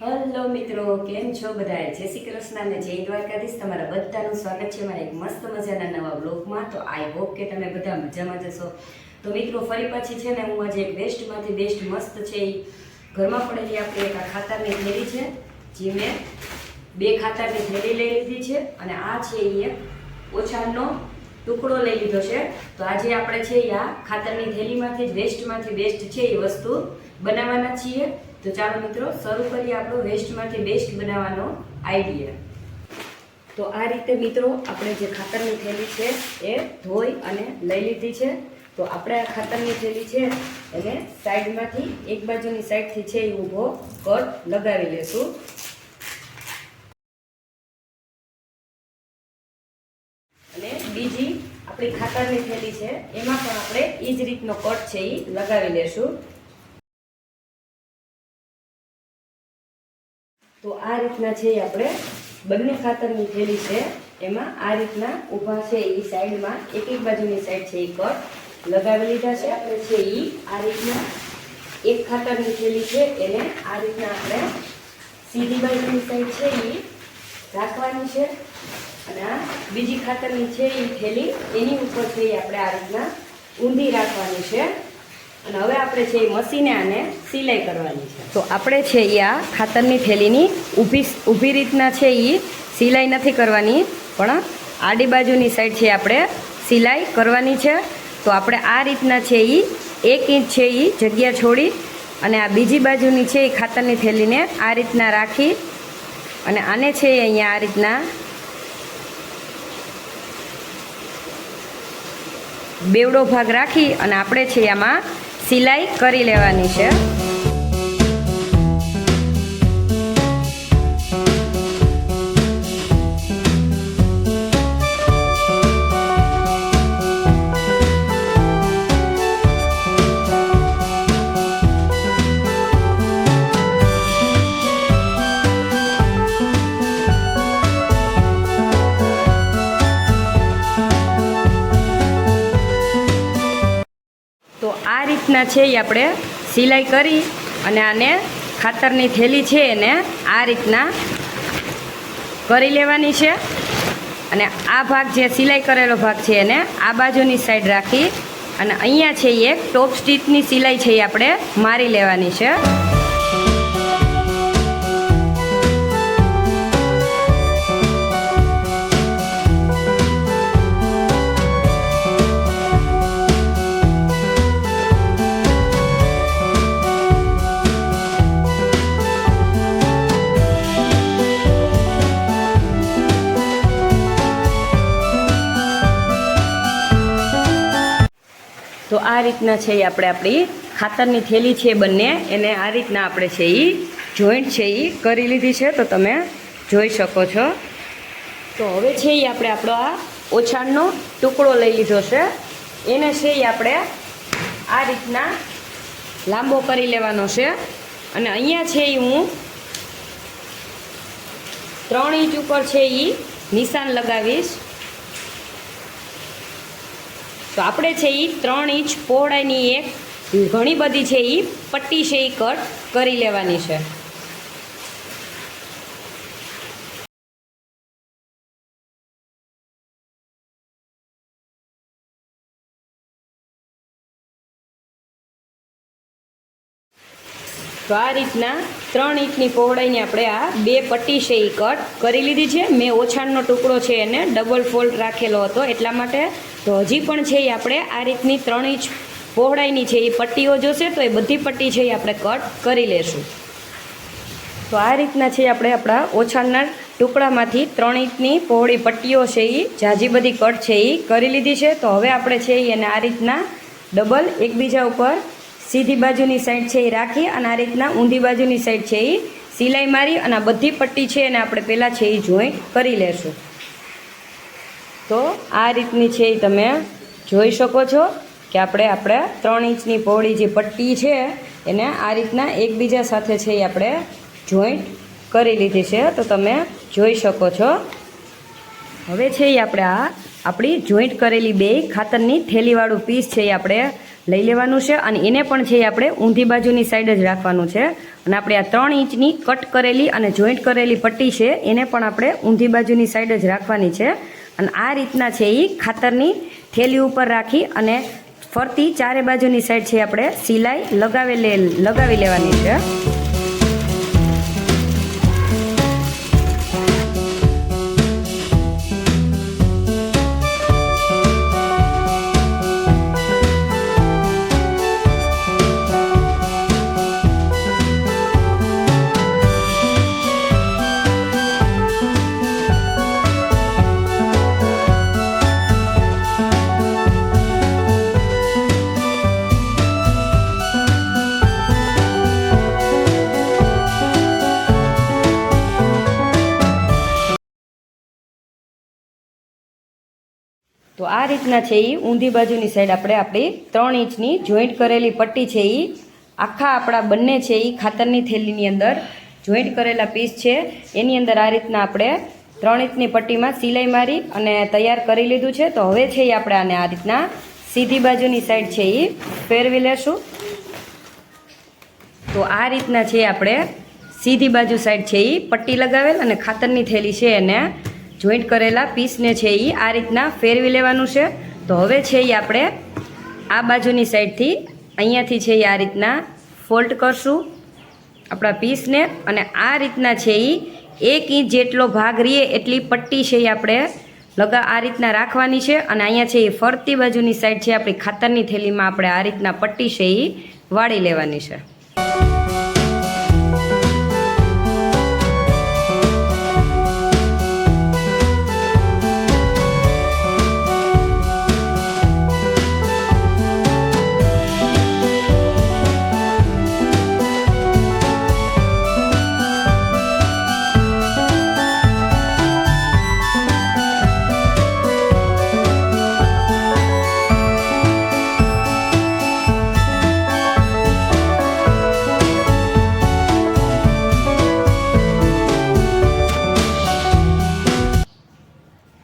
Hello મિત્રો, કેમ છો બધાએ? જય શ્રી કૃષ્ણ અને જય દ્વારકાધીશ. તમારા બધાનું સ્વાગત છે મારા એક મસ્ત મજાના નવા બ્લોગમાં. તો આઈ હોપ કે તમે બધા મજામાં જશો. તો મિત્રો ફરી પાછી છે ને હું આજે એક બેસ્ટમાંથી બેસ્ટ મસ્ત છે એ ઘરમાં પડેલી આપણી એક ખાતરની થેલી છે, જે મેં 2 ખાતરની થેલી લઈ લીધી છે અને આ છે એ એક ઓછાનો ટુકડો લઈ લીધો છે. તો આજે આપણે છે આ ખાતરની થેલીમાંથી જ વેસ્ટમાંથી બેસ્ટ છે એ વસ્તુ બનાવવાના છીએ. તો ચાલો મિત્રો શરૂ કરીએ આપણો વેસ્ટમાંથી બેસ્ટ બનાવવાનો આઈડિયા. તો આ રીતે મિત્રો આપણે જે ખાતરની થેલી છે એ ધોઈ અને લઈ લીધી છે. તો આપણે આ ખાતરની થેલી છે એને સાઈડમાંથી એક બાજુની સાઈડથી છે એ ઊભો કટ લગાવી લેશું. અને બીજી આપણી ખાતરની થેલી છે એમાં પણ આપણે એ જ રીતનો કટ છે એ લગાવી લેશું. તો આ રીતના છે આપણે બંને ખાતરની થેલી છે એમાં આ રીતના ઊભા છે એ સાઈડમાં એક બાજુની સાઈડ છે એ કટ લગાવી લીધા છે. આપણે છે એ આ રીતના એક ખાતરની થેલી છે એને આ રીતના આપણે સીધી બાજુની સાઈડ છે એ રાખવાની છે અને આ બીજી ખાતરની છે એ થેલી એની ઉપર છે એ આપણે આ રીતના ઊંધી રાખવાની છે. અને હવે આપણે છે એ મશીને આને સિલાઈ કરવાની છે. તો આપણે છે એ આ ખાતરની થેલીની ઊભી રીતના છે એ સિલાઈ નથી કરવાની, પણ આડી બાજુની સાઈડ છે આપણે સિલાઈ કરવાની છે. તો આપણે આ રીતના છે એ 1 ઇંચ છે એ જગ્યા છોડી અને આ બીજી બાજુની છે એ ખાતરની થેલીને આ રીતના રાખી અને આને છે અહીંયા આ રીતના બેવડો ભાગ રાખી અને આપણે છે આમાં સિલાઈ કરી લેવાની છે. તો આ રીતના છે એ આપણે સિલાઈ કરી અને આને ખાતરની થેલી છે એને આ રીતના કરી લેવાની છે. અને આ ભાગ જે સિલાઈ કરેલો ભાગ છે એને આ બાજુની સાઈડ રાખી અને અહીંયા છે એક ટોપ સ્ટીચની સિલાઈ છે એ આપણે મારી લેવાની છે. તો આ રીતના છે એ આપણે આપણી ખાતરની થેલી છે બંને એને આ રીતના આપણે છે એ જોઈન્ટ છે એ કરી લીધી છે. તો તમે જોઈ શકો છો. તો હવે છે એ આપણે આપણો આ ઓછાણનો ટુકડો લઈ લીધો છે એને છે એ આપણે આ રીતના લાંબો કરી લેવાનો છે અને અહીંયા છે એ હું 3 ઇંચ ઉપર છે એ નિશાન લગાવીશ. તો આપણે છે એ 3 ઇંચ પહોળાઈની એક ઘણી બધી છે એ પટ્ટી છે એ કટ કરી લેવાની છે. તો આ રીતના 3 ઇંચની પહોળાઈની આપણે આ 2 પટ્ટી છે એ કટ કરી લીધી છે. મેં ઓછાણનો ટુકડો છે એને ડબલ ફોલ્ડ રાખેલો હતો એટલા માટે. તો હજી પણ છે એ આપણે આ રીતની 3 ઇંચ પહોળાઈની છે એ પટ્ટીઓ જોશે તો એ બધી પટ્ટી છે એ આપણે કટ કરી લેશું. તો આ રીતના છે આપણે આપણા ઓછાણના ટુકડામાંથી 3 ઇંચની પહોળી પટ્ટીઓ છે એ ઝાઝી બધી કટ છે એ કરી લીધી છે. તો હવે આપણે છે એને આ રીતના ડબલ એકબીજા ઉપર સીધી બાજુની સાઈડ છે એ રાખી અને આ રીતના ઊંધી બાજુની સાઈડ છે એ સિલાઈ મારી અને આ બધી પટ્ટી છે એને આપણે પહેલાં છે એ જોઈન્ટ કરી લેશું. તો આ રીતની છે એ તમે જોઈ શકો છો કે આપણે 3 ઇંચની પહોળી જે પટ્ટી છે એને આ રીતના એકબીજા સાથે છે એ આપણે જોઈન્ટ કરી લીધી છે. તો તમે જોઈ શકો છો. હવે છે એ આપણે આ આપણી જોઈન્ટ કરેલી 2 ખાતરની થેલીવાળું પીસ છે એ આપણે લઈ લેવાનું છે અને એને પણ છે આપણે ઊંધી બાજુની સાઈડ જ રાખવાનું છે. અને આપણે આ 3 ઇંચની કટ કરેલી અને જોઈન્ટ કરેલી પટ્ટી છે એને પણ આપણે ઊંધી બાજુની સાઈડ જ રાખવાની છે. અને આ રીતના છે એ ખાતરની થેલી ઉપર રાખી અને ફરતી ચારે બાજુની સાઈડ છે આપણે સિલાઈ લગાવી લેવાની છે. તો આ રીતના છે એ ઊંધી બાજુની સાઈડ આપણે આપણી 3 ઇંચની જોઈન્ટ કરેલી પટ્ટી છે એ આખા આપણા બંને છે એ ખાતરની થેલીની અંદર જોઈન્ટ કરેલા પીસ છે એની અંદર આ રીતના આપણે 3 ઇંચની પટ્ટીમાં સિલાઈ મારી અને તૈયાર કરી લીધું છે. તો હવે છે એ આપણે આને આ રીતના સીધી બાજુની સાઈડ છે એ ફેરવી લેશું. તો આ રીતના છે આપણે સીધી બાજુ સાઈડ છે એ પટ્ટી લગાવેલ અને ખાતરની થેલી છે એને જોઈન્ટ કરેલા પીસને છે એ આ રીતના ફેરવી લેવાનું છે. તો હવે છે એ આપણે આ બાજુની સાઈડથી અહીંયાથી છે એ આ રીતના ફોલ્ડ કરશું આપણા પીસને અને આ રીતના છે એ 1 ઇંચ જેટલો ભાગ રહીએ એટલી પટ્ટી છે એ આપણે આ રીતના રાખવાની છે. અને અહીંયા છે એ ફરતી બાજુની સાઈડ છે આપણી ખાતરની થેલીમાં આપણે આ રીતના પટ્ટી છે એ વાળી લેવાની છે.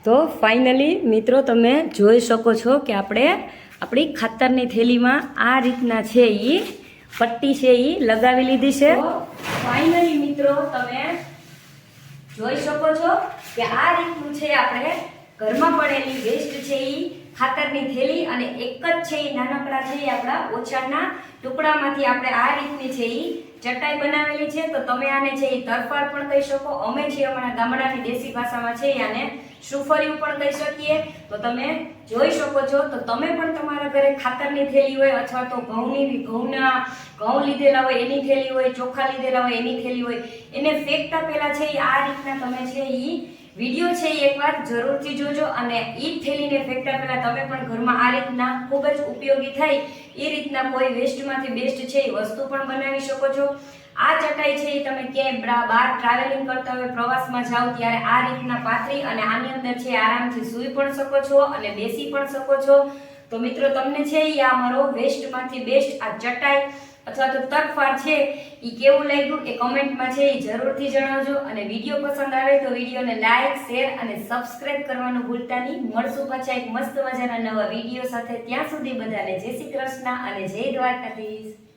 તો ફાઇનલી મિત્રો તમે જોઈ શકો છો કે આપણે આપણી ખાતરની થેલીમાં આ રીતના છે એ પટ્ટી છે એ લગાવી લીધી છે. ફાઇનલી મિત્રો તમે જોઈ શકો છો કે આ રીતનું છે આપણે ઘરમાં પડેલી વેસ્ટ છે એ ખાતરની થેલી અને એક જ છે એ નાનકડા છે એ આપણા ઓછાના ટુકડામાંથી આપણે આ રીતની છે એ ચટાઈ બનાવેલી છે. તો તમે આને છે એ તરફાળ પણ કહી શકો, અમે છે અમારા ગામડાની દેશી ભાષામાં છે આને સુફરિયું પણ કહી શકીએ. તો તમે જોઈ શકો છો. તો તમે પણ તમારા ઘરે ખાતરની થેલી હોય અથવા તો ઘઉં લીધેલા હોય એની થેલી હોય, ચોખા લીધેલા હોય એની થેલી હોય, એને ફેંકતા પહેલા છે એ આ રીતના તમે છે એ વિડીયો છે એ એકવાર જરૂરથી જોજો. અને એ થેલીને ફેંકતા પહેલા તમે પણ ઘરમાં આ રીતના ખૂબ જ ઉપયોગી થાય એ રીતના કોઈ વેસ્ટમાંથી બેસ્ટ છે એ વસ્તુ પણ બનાવી શકો છો. આ ચટાઈ છે એ તમે ક્યાંય બહાર ટ્રાવેલિંગ કરતા હોય, પ્રવાસમાં જાઓ ત્યારે આ રીતના પાથરી અને આની અંદર છે આરામથી સૂઈ પણ શકો છો અને બેસી પણ શકો છો. તો મિત્રો તમને છે એ આ મારો વેસ્ટમાંથી બેસ્ટ આ ચટાઈ અથવા તો તરફાળ છે એ કેવું લાગ્યું એ કમેન્ટમાં છે એ જરૂરથી જણાવજો. અને વિડીયો પસંદ આવે તો વિડીયોને લાઈક, શેર અને સબસ્ક્રાઇબ કરવાનું ભૂલતા નહીં. મળશું પાછા એક મસ્ત મજાના નવા વિડીયો સાથે. ત્યાં સુધી બધાને જય શ્રી કૃષ્ણ અને જય દ્વારકાધીશ.